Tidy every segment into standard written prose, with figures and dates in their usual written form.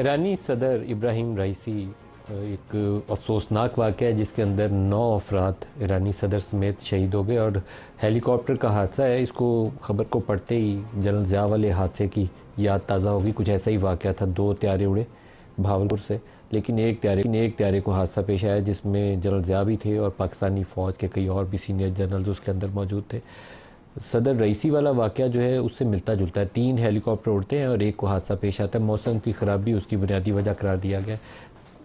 ایرانی صدر Ebrahim Raisi ایک افسوسناک واقعہ ہے جس کے اندر 9 افراد ایرانی صدر سمیت شہید ہو گئے اور ہیلی کاپٹر کا حادثہ ہے. اس کو خبر کو پڑھتے ہی جنرل ضیاء والے حادثے کی یاد تازہ ہوگی. کچھ ایسا ہی واقعہ تھا. 2 طیارے اڑے بھاولپور سے، لیکن ایک طیارے کو حادثہ پیش آیا جس میں جنرل ضیاء بھی تھے اور پاکستانی فوج کے کئی اور بھی سینئر جنرلز اس کے اندر موجود تھے. صدر رئیسی والا واقعہ جو ہے اس سے ملتا جلتا ہے. 3 ہیلی کاپٹر اڑتے ہیں اور ایک کو حادثہ پیش آتا ہے. موسم کی خرابی اس کی بنیادی وجہ قرار دیا گیا.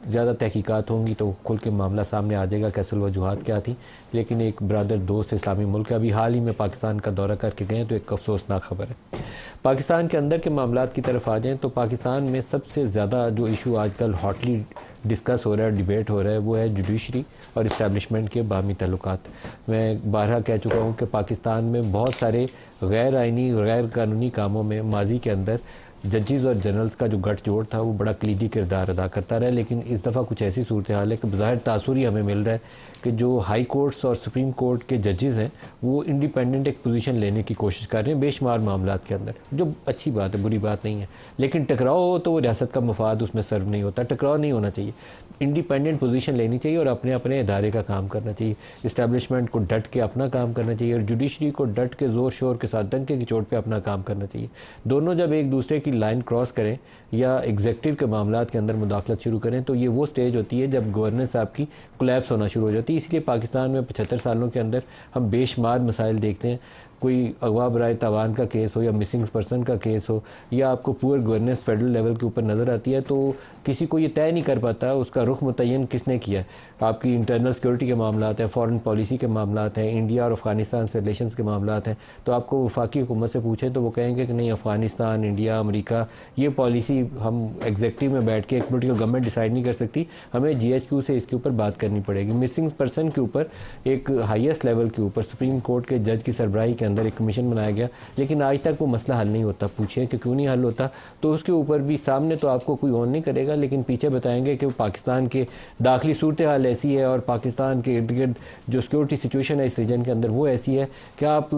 زیادہ تحقیقات ہوں گی تو کھل کے معاملہ سامنے آ جائے گا کیسے وجوہات کیا تھیں، لیکن ایک برادر دوست اسلامی ملک ابھی حال ہی میں پاکستان کا دورہ کر کے گئے تو ایک افسوسناک خبر ہے. پاکستان کے اندر کے معاملات کی طرف آ جائیں تو پاکستان میں سب سے زیادہ جو ایشو آج کل ہاٹلی ڈسکس ہو رہا ہے، ڈیبیٹ ہو رہا ہے، وہ ہے جوڈیشری اور اسٹیبلشمنٹ کے باہمی تعلقات. میں بارہا کہہ چکا ہوں کہ پاکستان میں بہت سارے غیر آئینی غیر قانونی کاموں میں ماضی کے اندر ججز اور جنرلز کا جو گٹھ جوڑ تھا وہ بڑا کلیدی کردار ادا کرتا رہا. لیکن اس دفعہ کچھ ایسی صورتحال ہے کہ بظاہر تاثر ہی ہمیں مل رہا ہے کہ جو ہائی کورٹس اور سپریم کورٹ کے ججز ہیں وہ انڈیپینڈنٹ ایک پوزیشن لینے کی کوشش کر رہے ہیں بے شمار معاملات کے اندر، جو اچھی بات ہے، بری بات نہیں ہے. لیکن ٹکراؤ ہو تو وہ ریاست کا مفاد اس میں سرو نہیں ہوتا. ٹکراؤ نہیں ہونا چاہیے، انڈیپینڈنٹ پوزیشن لینی چاہیے اور اپنے اپنے ادارے کا کام کرنا چاہیے. اسٹیبلشمنٹ کو ڈٹ کے اپنا کام کرنا چاہیے اور جوڈیشری کو ڈٹ کے زور شور کے ساتھ ڈنکے کی چوٹ پہ اپنا کام کرنا چاہیے. دونوں جب ایک دوسرے کی لائن کراس کریں یا ایگزیکٹو کے معاملات کے اندر مداخلت شروع کریں تو یہ وہ سٹیج ہوتی ہے جب گورننس آپ کی کولیپس ہونا شروع ہو جاتی ہے. اس لیے پاکستان میں 75 سالوں کے اندر ہم بے شمار مسائل دیکھتے ہیں. کوئی اغوا برائے تاوان کا کیس ہو یا مسنگ پرسن کا کیس ہو یا آپ کو پور گورننس فیڈرل لیول کے اوپر نظر آتی ہے تو کسی کو یہ طے نہیں کر پاتا اس کا رخ متعین کس نے کیا ہے. آپ کی انٹرنل سیکورٹی کے معاملات ہیں، فارن پالیسی کے معاملات ہیں، انڈیا اور افغانستان سے ریلیشنز کے معاملات ہیں. تو آپ کو وفاقی حکومت سے پوچھیں تو وہ کہیں گے کہ نہیں، افغانستان، انڈیا، امریکہ یہ پالیسی ہم ایگزیکٹو میں بیٹھ کے ایک پولیٹیکل گورنمنٹ ڈیسائیڈ نہیں کر سکتی، ہمیں جی ایچ کیو سے اس کے اوپر بات کرنی پڑے گی. مسنگ پرسن کے اوپر ایک ہائیسٹ لیول کے اوپر سپریم کورٹ کے جج کی سربراہی کے اندر ایک کمیشن بنایا گیا، لیکن آج تک وہ مسئلہ حل نہیں ہوتا. پوچھیں کہ کیوں نہیں حل ہوتا تو اس کے اوپر بھی سامنے تو آپ کو کوئی اون نہیں کرے گا، لیکن پیچھے بتائیں گے کہ پاکستان کے داخلی صورتحال ایسی ہے اور پاکستان کے ارد گرد جو سیکورٹی سچویشن ہے اس ریجن کے اندر وہ ایسی ہے کہ آپ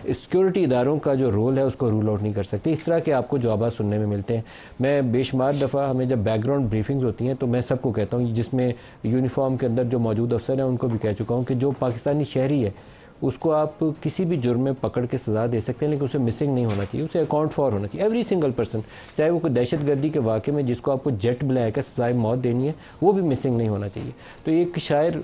سیکورٹی اداروں کا جو رول ہے اس کو رول آؤٹ نہیں کر سکتے. اس طرح کے آپ کو جوابات سننے میں ملتے ہیں. میں بے شمار دفعہ ہمیں جب بیک گراؤنڈ بریفنگز ہوتی ہیں تو میں سب کو کہتا ہوں، جس میں یونیفارم کے اندر جو موجود افسر ہیں ان کو بھی کہہ چکا ہوں کہ جو پاکستانی شہری ہے اس کو آپ کسی بھی جرم میں پکڑ کے سزا دے سکتے ہیں لیکن اسے مسنگ نہیں ہونا چاہیے، اسے اکاؤنٹ فار ہونا چاہیے. ایوری سنگل پرسن، چاہے وہ کوئی دہشت گردی کے واقعے میں جس کو آپ کو جیٹ بلیک ہے سزائے موت دینی ہے، وہ بھی مسنگ نہیں ہونا چاہیے. تو ایک شاعر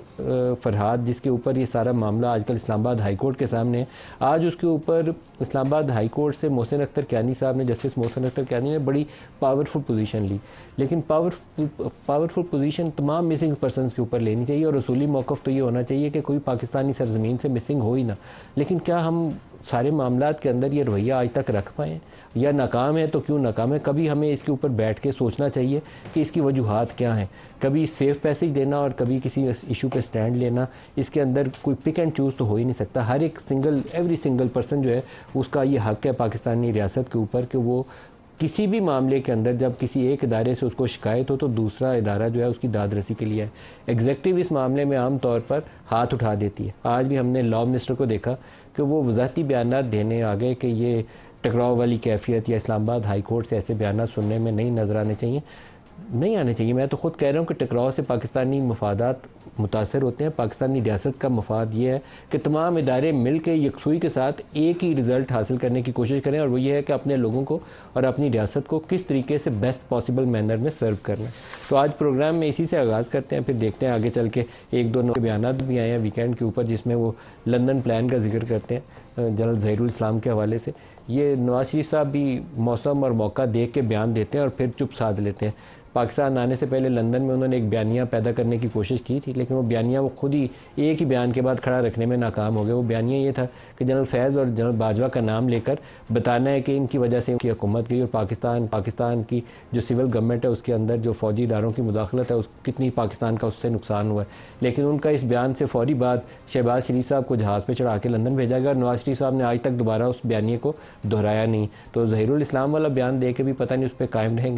فرحاد جس کے اوپر یہ سارا معاملہ آج کل اسلام آباد ہائی کورٹ کے سامنے ہے، آج اس کے اوپر اسلام آباد ہائی کورٹ سے محسن اختر کیانی صاحب نے، جسٹس محسن اختر کیانی نے بڑی پاورفل پوزیشن لی. لیکن پاورفل پوزیشن تمام مسنگ پرسنز کے اوپر لینی چاہیے اور اصولی موقف تو یہ ہونا چاہیے کہ کوئی پاکستانی سرزمین سے مسنگ ہو ہی نہ. لیکن کیا ہم سارے معاملات کے اندر یہ رویہ آج تک رکھ پائیں؟ یا ناکام ہے تو کیوں ناکام ہے؟ کبھی ہمیں اس کے اوپر بیٹھ کے سوچنا چاہیے کہ اس کی وجوہات کیا ہیں. کبھی سیف پیسج دینا اور کبھی کسی ایشو پہ سٹینڈ لینا، اس کے اندر کوئی پک اینڈ چوز تو ہو ہی نہیں سکتا. ہر ایک ایوری سنگل پرسن جو ہے اس کا یہ حق ہے پاکستانی ریاست کے اوپر کہ وہ کسی بھی معاملے کے اندر جب کسی ایک ادارے سے اس کو شکایت ہو تو دوسرا ادارہ جو ہے اس کی داد رسی کے لیے ہے. ایگزیکٹو اس معاملے میں عام طور پر ہاتھ اٹھا دیتی ہے. آج بھی ہم نے لا منسٹر کو دیکھا کہ وہ وضاحتی بیانات دینے آ گئے کہ یہ ٹکراؤ والی کیفیت یا اسلام آباد ہائی کورٹ سے ایسے بیانات سننے میں نہیں نظر آنے چاہیے، نہیں آنے چاہیے. میں تو خود کہہ رہا ہوں کہ ٹکراؤ سے پاکستانی مفادات متاثر ہوتے ہیں. پاکستانی ریاست کا مفاد یہ ہے کہ تمام ادارے مل کے یکسوئی کے ساتھ ایک ہی رزلٹ حاصل کرنے کی کوشش کریں اور وہ یہ ہے کہ اپنے لوگوں کو اور اپنی ریاست کو کس طریقے سے بیسٹ پاسبل مینر میں سرو کرنا. تو آج پروگرام میں اسی سے آغاز کرتے ہیں، پھر دیکھتے ہیں آگے چل کے. ایک دو بیانات بھی آئے ہیں ویکینڈ کے اوپر جس میں وہ لندن پلان کا ذکر کرتے ہیں جنرل ظہیر الاسلام کے حوالے سے. یہ نواز شریف صاحب بھی موسم اور موقع دیکھ کے بیان دیتے ہیں اور پھر چپ سادھ لیتے ہیں. پاکستان آنے سے پہلے لندن میں انہوں نے ایک بیانیہ پیدا کرنے کی کوشش کی تھی، لیکن وہ بیانیہ وہ خود ہی ایک ہی بیان کے بعد کھڑا رکھنے میں ناکام ہو گئے. وہ بیانیہ یہ تھا کہ جنرل فیض اور جنرل باجوہ کا نام لے کر بتانا ہے کہ ان کی وجہ سے ان کی حکومت گئی اور پاکستان کی جو سول گورنمنٹ ہے اس کے اندر جو فوجی اداروں کی مداخلت ہے اس کتنی پاکستان کا اس سے نقصان ہوا ہے. لیکن ان کا اس بیان سے فوری بعد شہباز شریف صاحب کو جہاز پہ چڑھا کے لندن بھیجا گیا اور نواز شریف صاحب نے آج تک دوبارہ اس بیانیے کو دہرایا نہیں. تو ظہیر الاسلام والا بیان دے کے بھی پتہ نہیں اس پہ قائم رہیں گے.